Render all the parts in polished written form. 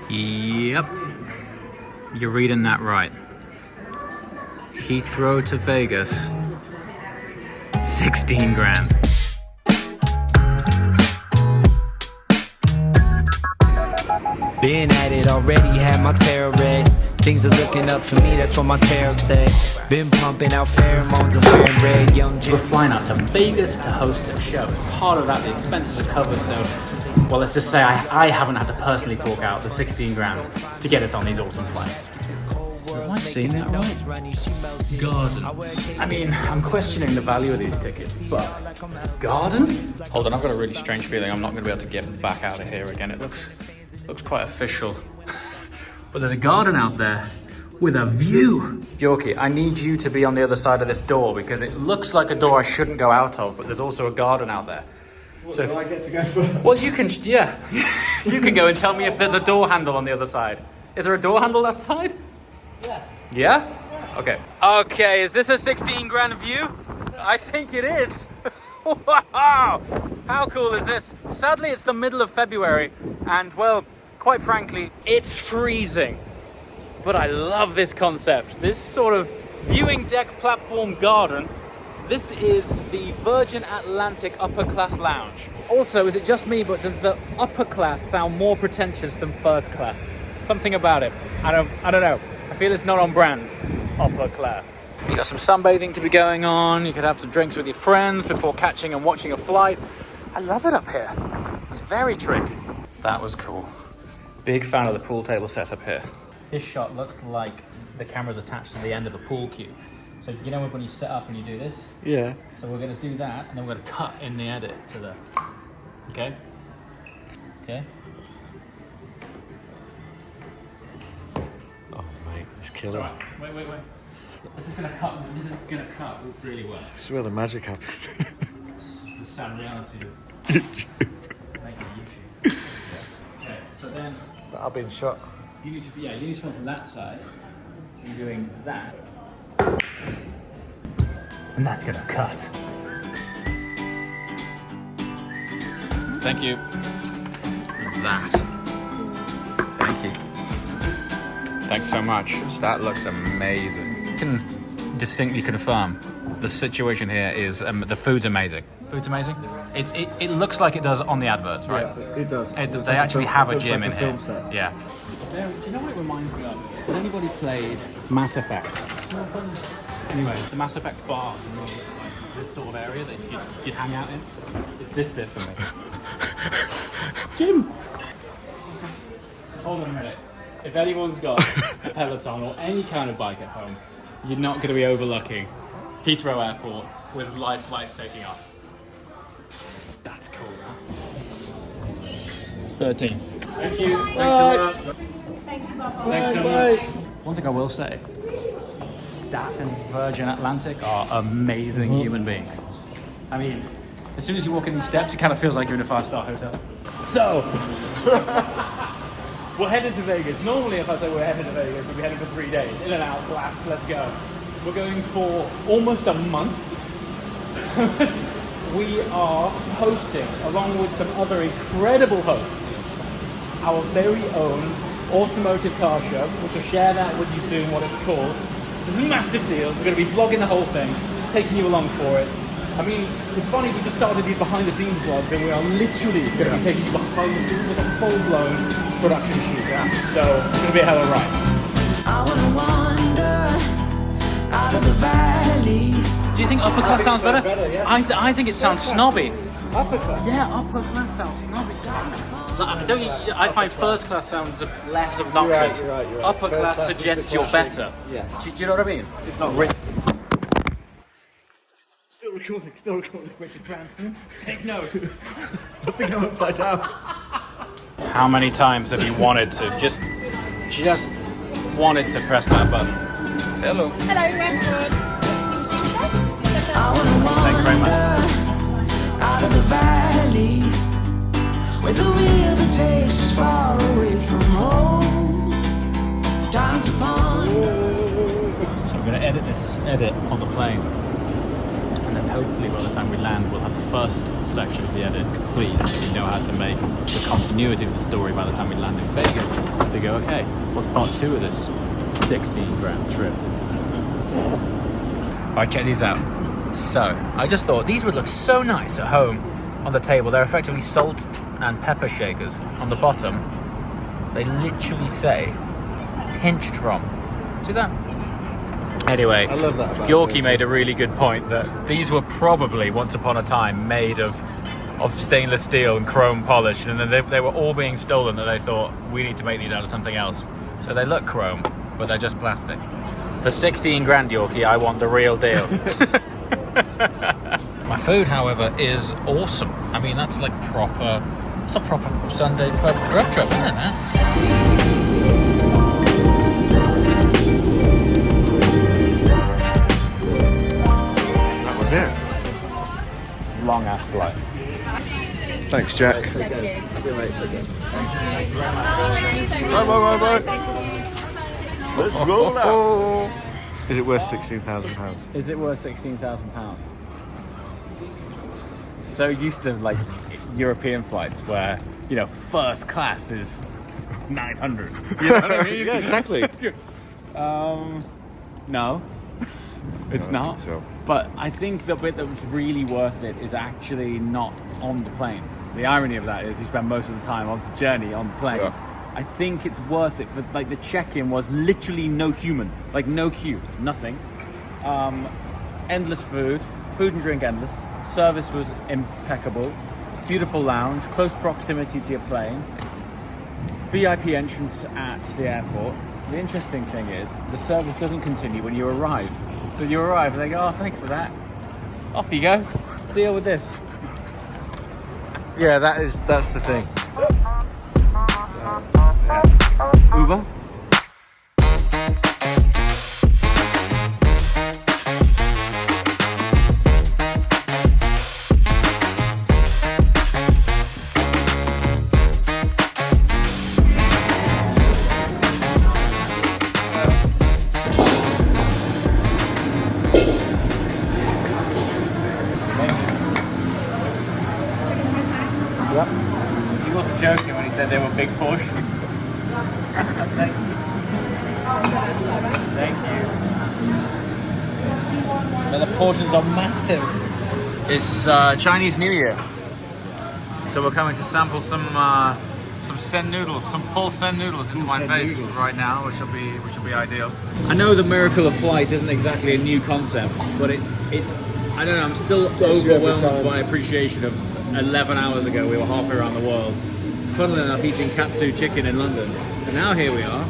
Yep. You're reading that right. Heathrow to Vegas. 16 grand. Been at it already, had my tarot read. Things are looking up for me, that's what my tarot said. Been pumping out pheromones and wearing red, young Jim. We're flying out to Vegas to host a show. As part of that, the expenses are covered, so, well, let's just say I haven't had to personally fork out the 16 grand to get us on these awesome flights. Am I saying that right? Garden. I mean, I'm questioning the value of these tickets, but garden? Hold on, I've got a really strange feeling I'm not going to be able to get back out of here again. It looks quite official. But there's a garden out there with a view. Yorkie, I need you to be on the other side of this door because it looks like a door I shouldn't go out of, but there's also a garden out there. So do I get to go for? Well, you can, yeah. You can go and tell me if there's a door handle on the other side. Is there a door handle outside? Yeah. Yeah? Okay. Okay, is this a 16 grand view? I think it is. Wow! How cool is this? Sadly, it's the middle of February, and well, quite frankly, it's freezing. But I love this concept. This sort of viewing deck platform garden. This is the Virgin Atlantic Upper Class Lounge. Also, is it just me, but does the upper class sound more pretentious than first class? Something about it. I don't know. I feel it's not on brand. Upper class. You got some sunbathing to be going on. You could have some drinks with your friends before catching and watching a flight. I love it up here. It's very trick. That was cool. Big fan of the pool table setup here. This shot looks like the camera's attached to the end of a pool cue. So you know when you set up and you do this? Yeah. So we're going to do that, and then we're going to cut in the edit to the... Okay? Okay? Oh mate, it's killer. Right. Wait. This is going to cut really well. This is where the magic happens. This is the sad reality of making YouTube. Okay, so then... I've been shot. You need to film from that side. You're doing that. And that's gonna cut. Thank you. That. Thank you. Thanks so much. That looks amazing. I can distinctly confirm the situation here is the food's amazing. Food's amazing? It looks like it does on the adverts, right? Yeah, it does. They actually have a gym in here. Film set. Yeah. Do you know what it reminds me of? Has anybody played Mass Effect? Anyway, the Mass Effect bar, like this sort of area that you'd hang out in. It's this bit for me. Jim! Hold on a minute. If anyone's got a Peloton or any kind of bike at home, you're not going to be overlooking Heathrow Airport with live flights taking off. That's cool, huh? 13. Thank you. Thanks a lot. Thanks so much. One thing I will say, staff in Virgin Atlantic are amazing human beings. I mean, as soon as you walk in these steps, it kind of feels like you're in a 5-star hotel. So, we're headed to Vegas. Normally, if I say we're headed to Vegas, we'd be headed for 3 days. In and out, blast, let's go. We're going for almost a month. We are hosting, along with some other incredible hosts, our very own automotive car show, which will share that with you soon, what it's called. This is a massive deal. We're going to be vlogging the whole thing, taking you along for it. I mean, it's funny, we just started these behind the scenes vlogs and we are literally going to be taking you behind the scenes of a full-blown production shoot. Yeah. So it's going to be a hell of a ride. I wanna wander out of the valley. Do you think upper class sounds better? Yeah. I think it sounds snobby. Upper class? Yeah, upper class sounds snobby to me. I find first class sounds less obnoxious. You're right. Upper First class class suggests is you're the class better. Yeah. Do you know what I mean? It's not rich. Still recording. Richard Branson, take note. I think I'm upside down. How many times have you wanted to just wanted to press that button? Hello. Hello, Redwood. I wanna Thank you very much. wander out of the valley where the river takes us far away from home. Time to ponder. So we're going to edit on the plane and then hopefully by the time we land, we'll have the first section of the edit complete. So we know how to make the continuity of the story by the time we land in Vegas to go, okay, what's part 2 of this 16 grand trip? Alright, check these out. So, I just thought these would look so nice at home on the table. They're effectively salt and pepper shakers. On the bottom, they literally say, pinched from. See that? Anyway, I love that about Yorkie it. made a really good point that these were probably, once upon a time, made of stainless steel and chrome polish, and then they were all being stolen, and they thought, we need to make these out of something else. So they look chrome, but they're just plastic. For 16 grand, Yorkie, I want the real deal. My food, however, is awesome. I mean, that's like proper, it's a proper Sunday pub grub shop, isn't it, man? That was it. Long ass flight. Thanks, Jack. Bye. Let's roll out. Is it worth £16,000? Is it worth £16,000? So used to like European flights where, you know, first class is 900. You know what I mean? Yeah, exactly. No, it's not. So. But I think the bit that was really worth it is actually not on the plane. The irony of that is you spend most of the time on the journey on the plane. Yeah. I think it's worth it for, like, the check-in was literally no human, like no queue, nothing. Endless food and drink endless. Service was impeccable. Beautiful lounge, close proximity to your plane. VIP entrance at the airport. The interesting thing is the service doesn't continue when you arrive. So you arrive and they go, oh, thanks for that. Off you go. Deal with this. Yeah, that's the thing. Uber? He wasn't joking when he said they were big portions. Thank you. Thank you. But the portions are massive. It's Chinese New Year, so we're coming to sample some sen noodles, some full sen noodles into my face right now, which will be ideal. I know the miracle of flight isn't exactly a new concept, but it I don't know. I'm still overwhelmed by appreciation of 11 hours ago. We were halfway around the world. Funnily enough, eating katsu chicken in London. And now here we are,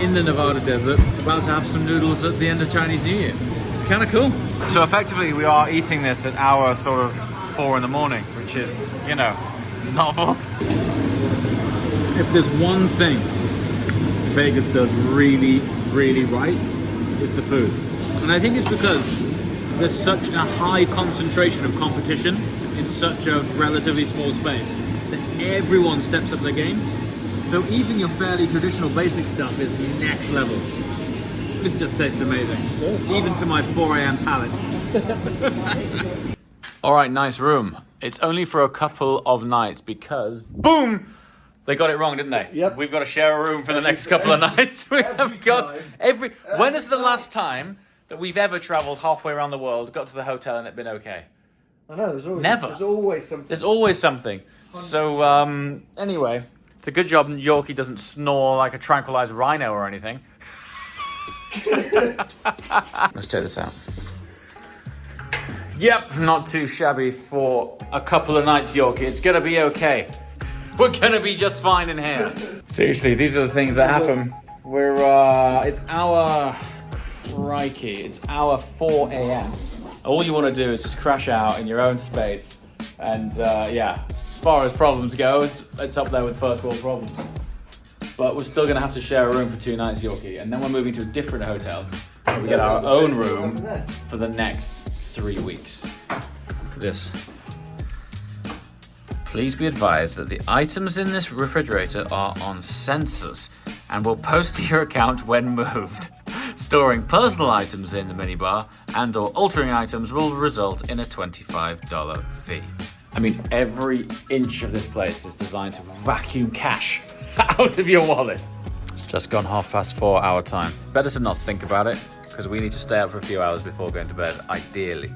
in the Nevada desert, about to have some noodles at the end of Chinese New Year. It's kind of cool. So effectively, we are eating this at our sort of 4 in the morning, which is, you know, novel. If there's one thing Vegas does really, really right, it's the food. And I think it's because there's such a high concentration of competition in such a relatively small space that everyone steps up their game. So even your fairly traditional basic stuff is next level. This just tastes amazing. Even to my 4 a.m. palate. All right, nice room. It's only for a couple of nights because, boom, they got it wrong, didn't they? Yep. We've got to share a room for the next couple of nights. We have got when is the last time that we've ever traveled halfway around the world, got to the hotel and it been okay? I know, there's always something. There's always something. So, anyway, it's a good job Yorkie doesn't snore like a tranquilized rhino or anything. Let's check this out. Yep, not too shabby for a couple of nights, Yorkie. It's gonna be okay. We're gonna be just fine in here. Seriously, these are the things that happen. It's our 4 a.m. All you want to do is just crash out in your own space. And yeah, as far as problems go, it's up there with first world problems. But we're still going to have to share a room for 2 nights, Yorkie. And then we're moving to a different hotel. Where we get our own room for the next 3 weeks. Look at this. Please be advised that the items in this refrigerator are on sensors and will post to your account when moved. Storing personal items in the minibar and or altering items will result in a $25 fee. I mean, every inch of this place is designed to vacuum cash out of your wallet. It's just gone 4:30 our time. Better to not think about it, because we need to stay up for a few hours before going to bed, ideally.